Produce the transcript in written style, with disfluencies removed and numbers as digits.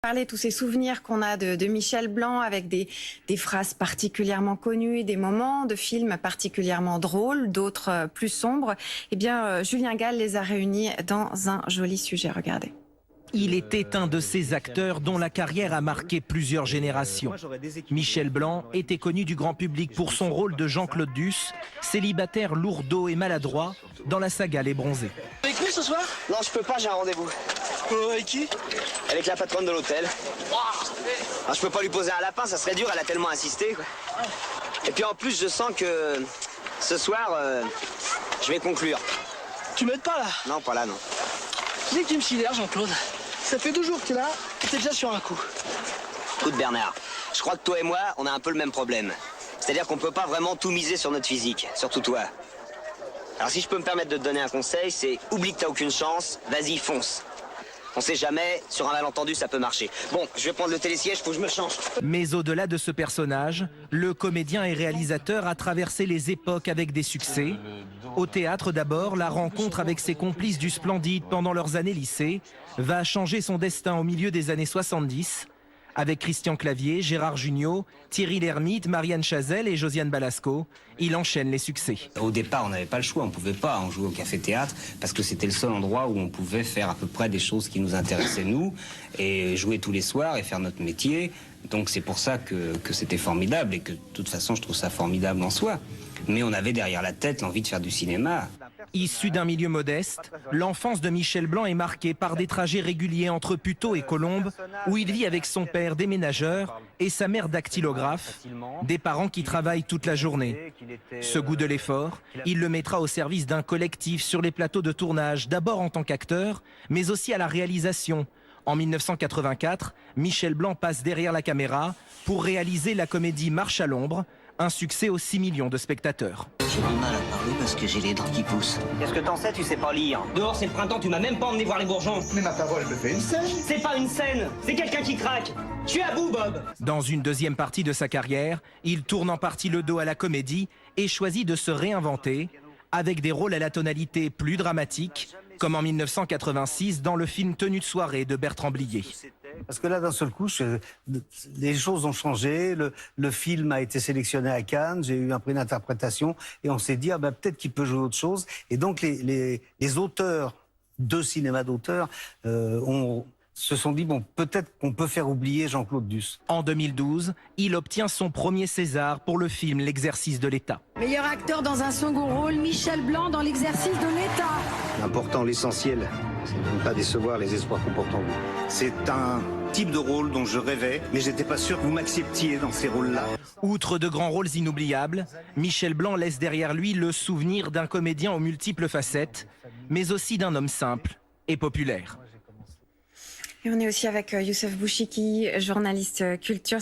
Parler tous ces souvenirs qu'on a de Michel Blanc avec des phrases particulièrement connues, des moments de films particulièrement drôles, d'autres plus sombres. Eh bien, Julien Gall les a réunis dans un joli sujet. Regardez. Il était un de ces acteurs dont la carrière a marqué plusieurs générations. Michel Blanc était connu du grand public pour son rôle de Jean-Claude Duss, célibataire lourdeau et maladroit dans la saga Les Bronzés. Avec nous ce soir? Non, je peux pas, j'ai un rendez-vous. Avec qui? Avec la patronne de l'hôtel. Ah, je peux pas lui poser un lapin, ça serait dur, elle a tellement insisté, quoi. Et puis en plus, je sens que ce soir, je vais conclure. Tu m'aides pas là? Non, pas là, non. Tu sais que tu me sidères, Jean-Claude. Ça fait 2 jours que tu es là, et t'es déjà sur un coup. Écoute Bernard, je crois que toi et moi, on a un peu le même problème. C'est-à-dire qu'on peut pas vraiment tout miser sur notre physique, surtout toi. Alors si je peux me permettre de te donner un conseil, c'est oublie que t'as aucune chance, vas-y, fonce. On sait jamais, sur un malentendu, ça peut marcher. Bon, je vais prendre le télésiège, faut que je me change. Mais au-delà de ce personnage, le comédien et réalisateur a traversé les époques avec des succès. Au théâtre d'abord, la rencontre avec ses complices du Splendide pendant leurs années lycée va changer son destin au milieu des années 70. Avec Christian Clavier, Gérard Jugnot, Thierry Lhermitte, Marianne Chazelle et Josiane Balasco, il enchaîne les succès. Au départ, on n'avait pas le choix, on pouvait pas en jouer au café-théâtre parce que c'était le seul endroit où on pouvait faire à peu près des choses qui nous intéressaient nous et jouer tous les soirs et faire notre métier. Donc c'est pour ça que c'était formidable et que de toute façon je trouve ça formidable en soi. Mais on avait derrière la tête l'envie de faire du cinéma. Issu d'un milieu modeste, l'enfance de Michel Blanc est marquée par des trajets réguliers entre Puteaux et Colombes, où il vit avec son père déménageur et sa mère dactylographe, des parents qui travaillent toute la journée. Ce goût de l'effort, il le mettra au service d'un collectif sur les plateaux de tournage, d'abord en tant qu'acteur, mais aussi à la réalisation. En 1984, Michel Blanc passe derrière la caméra pour réaliser la comédie Marche à l'ombre, un succès aux 6 millions de spectateurs. J'ai du mal à parler parce que j'ai les dents qui poussent. Qu'est-ce que t'en sais, tu sais pas lire. Dehors, c'est le printemps, tu m'as même pas emmené voir les bourgeons. Mais ma parole me fait une scène. C'est pas une scène, c'est quelqu'un qui craque. Je suis à bout, Bob. Dans une deuxième partie de sa carrière, il tourne en partie le dos à la comédie et choisit de se réinventer avec des rôles à la tonalité plus dramatique, comme en 1986 dans le film Tenue de soirée de Bertrand Blier. Parce que là, d'un seul coup, les choses ont changé. Le film a été sélectionné à Cannes. J'ai eu un prix d'interprétation. Et on s'est dit, ah ben, peut-être qu'il peut jouer autre chose. Et donc, les auteurs de cinéma d'auteur se sont dit, bon, peut-être qu'on peut faire oublier Jean-Claude Duss. En 2012, il obtient son premier César pour le film L'exercice de l'État. Meilleur acteur dans un second rôle, Michel Blanc dans L'exercice de l'État. L'important, l'essentiel, c'est de ne pas décevoir les espoirs qu'on porte en vous. C'est un type de rôle dont je rêvais, mais j'étais pas sûr que vous m'acceptiez dans ces rôles-là. Outre de grands rôles inoubliables, Michel Blanc laisse derrière lui le souvenir d'un comédien aux multiples facettes, mais aussi d'un homme simple et populaire. Et on est aussi avec Youssef Bouchiki, journaliste culture.